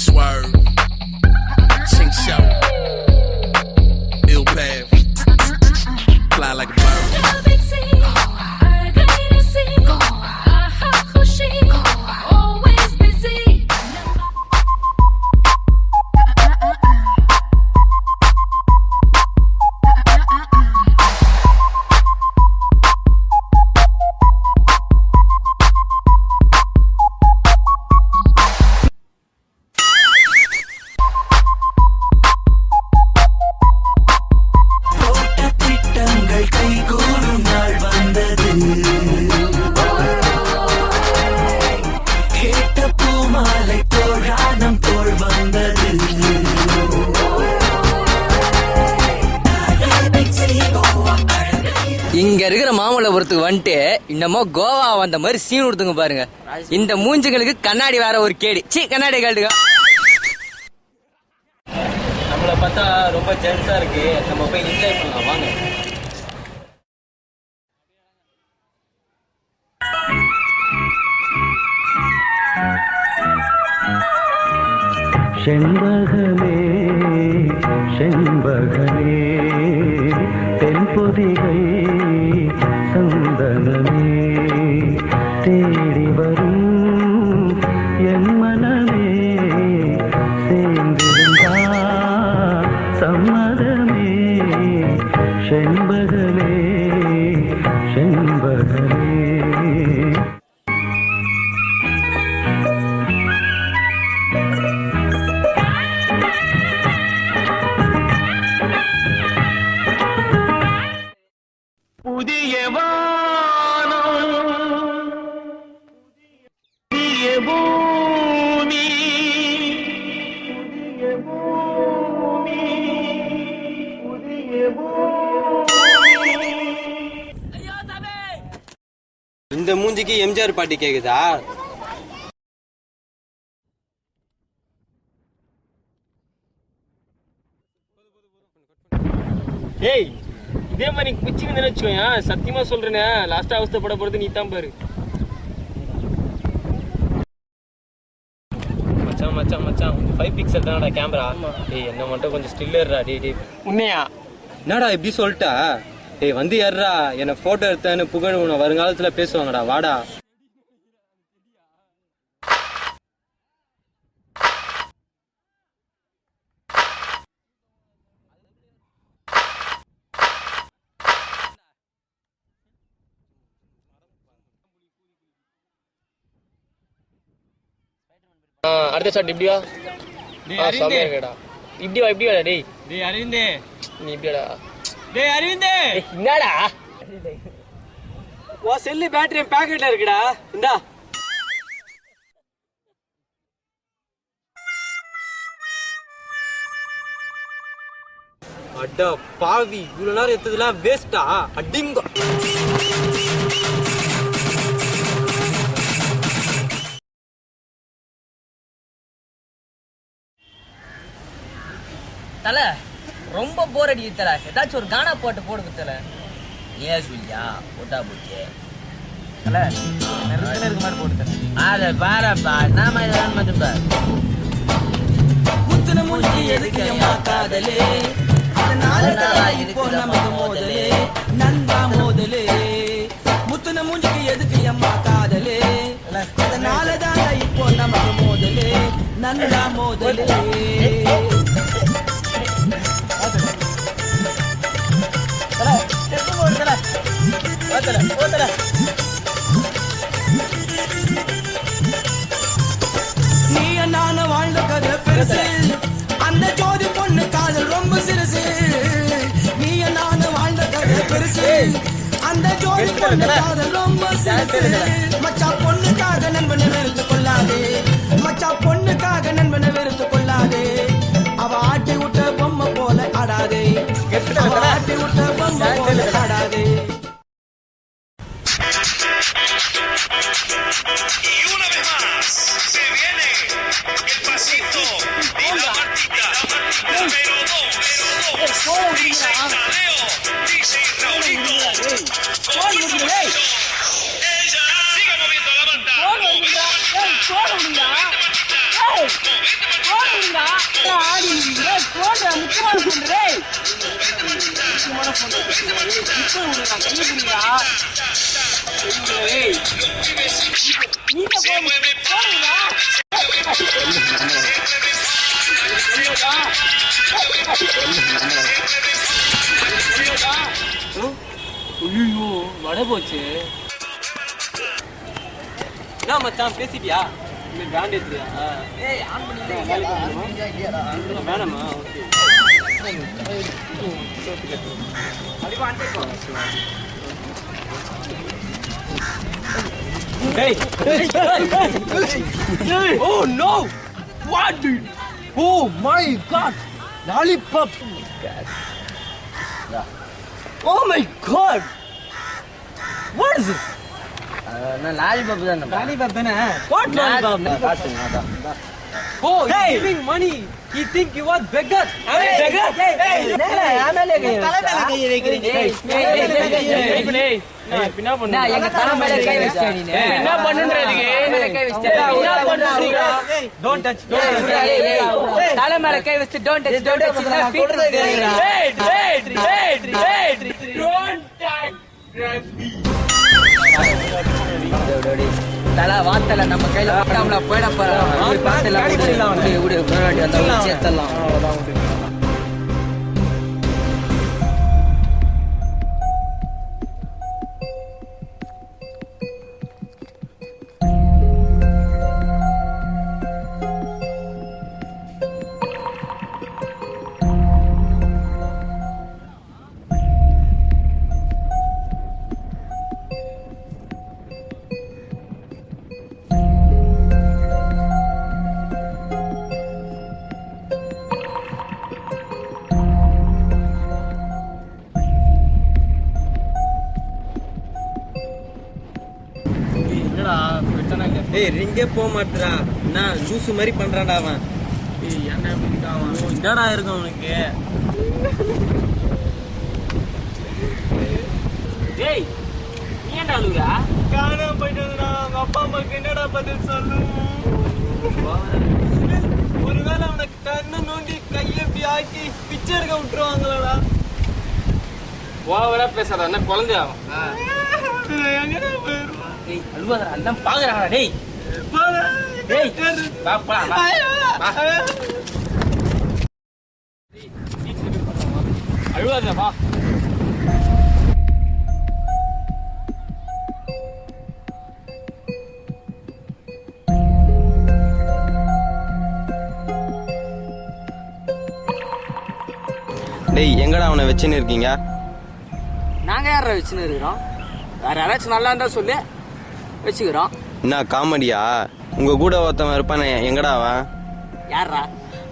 Swerve. Chink show. Ill path. Fly like a bird. இங்க இருக்கிற மாமல்லபுரத்துக்கு வந்துட்டு இன்னமோ கோவா வந்த மாதிரி சீன் கொடுத்துங்க பாருங்க. இந்த மூஞ்சுங்களுக்கு கண்ணாடி வேற ஒரு கேடி. கண்ணாடி கேட்டுங்க. நம்மளை பார்த்தா ரொம்ப ஜென்ஸா இருக்கு. நம்ம போய் என்ஜாய் பண்ணலாம் வாங்க. செண்பகமே செண்பகமே தென்பொதிகை சந்தனமே தேடி வரும் என் மனமே சேர்ந்திருந்தா சம்மதமே செண்பகமே செண்பகமே. புதிய வானம் புதிய பூமி புதிய பூமி புதிய பூமி. இந்த மூஞ்சிக்கு எம்ஜிஆர் பாட்டி கேக்குதா? ஏய், இதே மாதிரி குச்சின்னு நினைச்சுக்கோயா. சத்தியமா சொல்றேனே, லாஸ்டா அவஸ்தைப்பட போறது நீ தான் பாரு. மச்சான் மச்சான் மச்சான் 5 பிக்சல் தானடா கேமரா. ஏய் என்ன மட்டும் கொஞ்சம் ஸ்டில்லர்ரா. டேய் உன்னையா என்னடா இப்படி சொல்லிட்டா? ஏய் வந்து ஏறா, என்ன போட்டோ எடுத்தேன்னு புகழ் உன வருங்காலத்துல பேசுவாங்கடா. வாடா. அடுத்த ஷாட் இப்படியா? சமையடா. இப்படியா இப்படியாடா? டேய் அரவிந்தே, நீ இப்படியாடா? டேய் அரவிந்தே, என்னடா ஓ செல்லு பேட்டரி பாக்கெட்ல இருக்குடா. இந்தா. அட பாவி, இவ்வளவு நேரம் எடுத்ததுலாம் வேஸ்டா? அடிங்க. தல ரொம்ப போர் அடிக்குது தல. ஏதாச்சும் ஒரு கானா போட்டு போடுங்க தல. ஏன் சொல்லியா போட்டா போச்சு தல. நெருக்கல இருக்க மாதிரி போட்டு தல. அத பாரப்பா, நாம இதெல்லாம் மட்டும் பாரு. முத்துன மூஞ்சி எதுக்கு அம்மா காதலே, அதனால தான் இப்போ நமக்கு மோதலே நண்பா மோதலே. முத்துன மூஞ்சிக்கு எதுக்கு அம்மா காதலே, அதனால தான் இப்போ நமக்கு மோதலே நண்பா மோதலே. நீ நான வாழ்ந்த கதை பெருசு, அந்த ஜோதி பொண்ணு காதல் ரொம்ப சிறுசு. நீ நான வாழ்ந்த கதை பெருசு, அந்த ஜோதி பொண்ணு காதல் ரொம்ப சிறுசு. மச்சா பொண்ணுக்காக நண்பனை வெறுத்து கொள்ளாதே, மச்சா பொண்ணுக்காக நண்பனை வெறுத்து கொள்ளாதே. அவ ஆட்டி விட்ட பொம்மை போல ஆடாதே, அவ ஆட்டி விட்ட பொம்மை போல ஆடாதே. Y una vez más se viene el pasito y la martita, pero dos, dice Tadeo, dice Raulito, con mucho gusto. Ella sigue moviendo la banda, movete martita, movete martita, movete martita. Se mueve ஐயோ வட போச்சு. என்ன மச்சான் பேசிட்டியா? இந்த brand எடுத்துறியா? வேணாமா? Oh no! What dude? Oh my god! Lollipop! Oh my god! What is this? Lollipop தானே lollipop தானே? What lollipop? Oh, he's giving money. He think you are beggar. Hey, beggar! Hey! என்ன பண்ணு? எங்க தலைமையில கை வச்சா நீ என்ன பண்ணுன்றதுக்கு? என்ன பண்ணுறீங்க? Don't touch. தலைமையில கை வச்சு don't touch don't touch Wait. Don't touch. தல வாத்தல நம்ம கையில பட்டாமல போயிட போறோம் பாத்தல விடு முன்னாடி அந்த சேத்தலாம் என்னடா பிரச்சனை இல்ல. ஏய் ரிங்கே போக மாட்டா. நான் லூசு மாதிரி பண்றான்டா அவன். என்ன பண்ணிட்டான்? என்னடா இருக்கும் அவனுக்கு? டேய் நீ ஏன்டா அழுகுறா? காணாம போயிட்டா. அவங்க அப்பா அம்மாக்கு என்னடா பதில் சொல்லும்? ஒருவேளை அவனை கண்ணை நோண்டி கையை இப்படி ஆக்கி பிச்சை எடுக்க விட்டுருவாங்களா? ஓவரா பேசாத. என்ன குழந்தையா? எங்கடா போயிருவான்? டேய் அழுவாதடா. அண்ணன் பாக்குறாங்கடா. டேய் டேய் வா வா வா. அழுவாதடா வா. டேய் எங்கடா அவனை வச்சுன்னு இருக்கீங்க? நாங்க யார வச்சுன்னு இருக்கிறோம்? வேற யாராச்சும் நல்லா இருந்தா சொல்லு வச்சுக்கிறோம். என்ன காமெடியா? உங்க கூட ஒருத்தவன் இருப்பானே, எங்கடா அவன்? யாரா?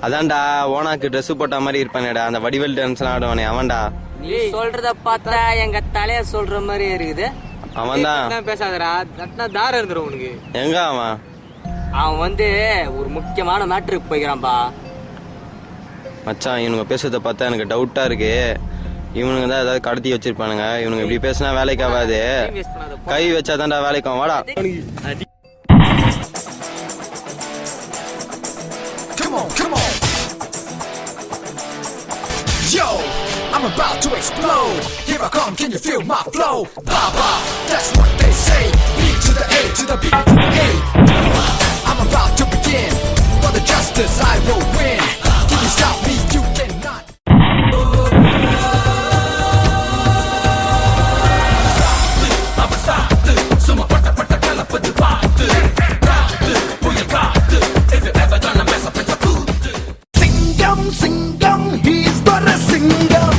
அதான்டா ஓனாக்கு ட்ரெஸ் போட்ட மாதிரி இருப்பானேடா, அந்த வடிவேல் டான்ஸ் ஆடுவானே அவன்டா. நீ சொல்றத பார்த்தா எங்க தலைய சொல்ற மாதிரி இருக்குது. அவன்தான். பேசாதடா. தட்டா தார இருந்துரும் உனக்கு. எங்க அவன்? அவன் வந்து ஒரு முக்கியமான மேட்ருக்கு போய்க்கிறான்பா. மச்சான் இவனுங்க பேசுறத பார்த்தா எனக்கு டவுட்டா இருக்கு. இவனுங்க தான் ஏதாவது கடத்தி வச்சிருப்பானுங்க. இவனுங்க இப்படி பேசினா வேலைக்கு ஆகாது. கை வச்சாதான்டா வேலைக்கு. வாடா. Come on. Yo, I'm about to explode. Here I come, can you feel my flow? Baba, that's what they say. B to the A to the B to the A. I'm about to begin. For the justice I will win. Can you stop me? You cannot. Singam, he's but a singam.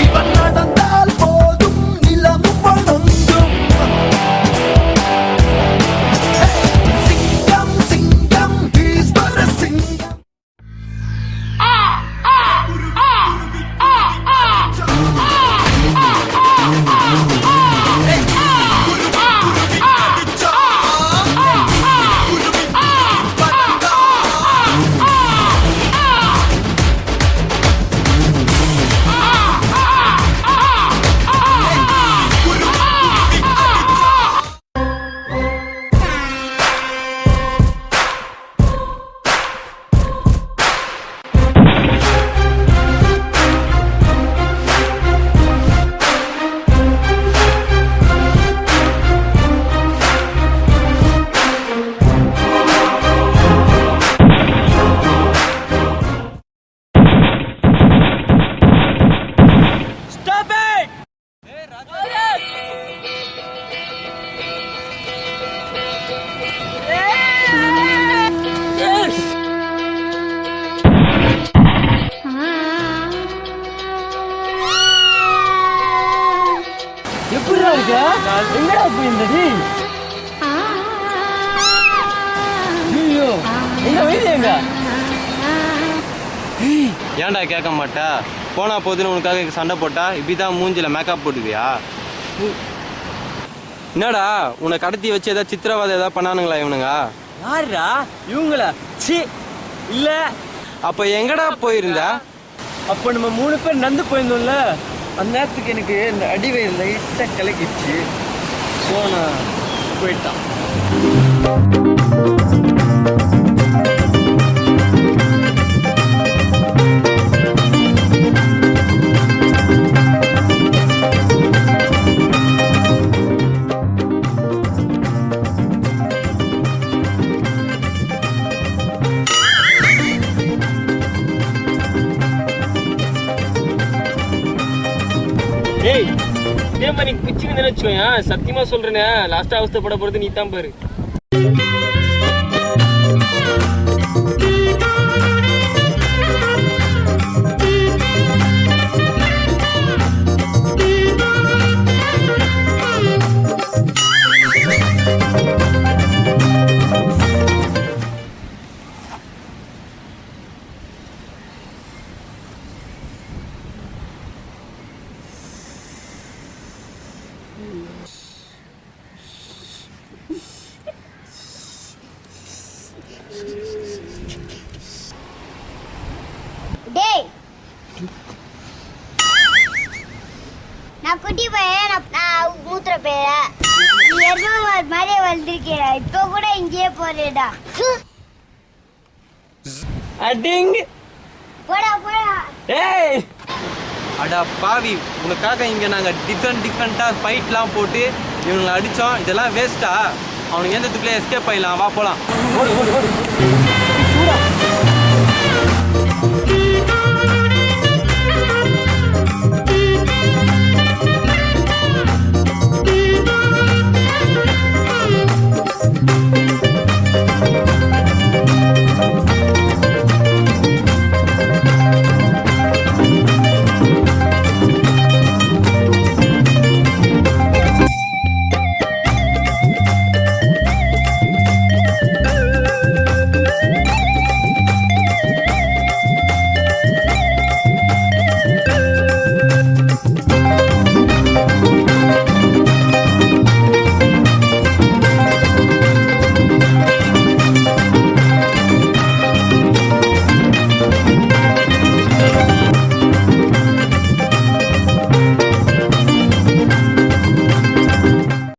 இவன் நடந்தால் போதும் நிலமும் வணங்கும். எங்கடா போயிருந்தடி? ஐயோ எங்க வெளியே எங்க? ஏன்டா கேட்க மாட்டா? போனா போதுன்னு உனக்காக சண்டை போட்டா இப்படிதான் மூஞ்சில மேக்கப் போட்டுவியா? என்னடா உன்னை கடத்தி வச்சு ஏதாவது சித்திரவாதம் ஏதாவது பண்ணானுங்களா இவனுங்க? யாருடா இவங்களா? சி இல்ல. அப்ப எங்கடா போயிருந்த? அப்ப நம்ம 3 பேர் நடந்து போயிருந்தோம்ல, அந்த நேரத்துக்கு எனக்கு இந்த அடிவயிறு லைட்டா கலக்கிடுச்சு. போனா போயிட்டான். ஏய் இதே மாதிரி பிச்சுன்னு நினைச்சோயா, சத்தியமா சொல்றேனே, லாஸ்டா அவஸ்தைப்பட போறது நீ தான் பாரு. டேய் நான் குட்டி பையன், நான் மூத்திர பையன். நீ எருமை மாதிரியே வளர்ந்துருக்கேடா, இப்போ கூட இங்கேயே போறேடா. அடிங் போடா போடா. ஏய் அடா பாவி, உனக்காக இங்க நாங்க டிஃப்ரெண்டா ஃபைட்லாம் போட்டு இவங்களை அடிச்சோம். இதெல்லாம் வேஸ்டா? அவனுக்கு எந்த துக்குள்ளே எஸ்கேப் ஆயிடலாம். வா போலாம். ஓடு ஓடு ஓடு.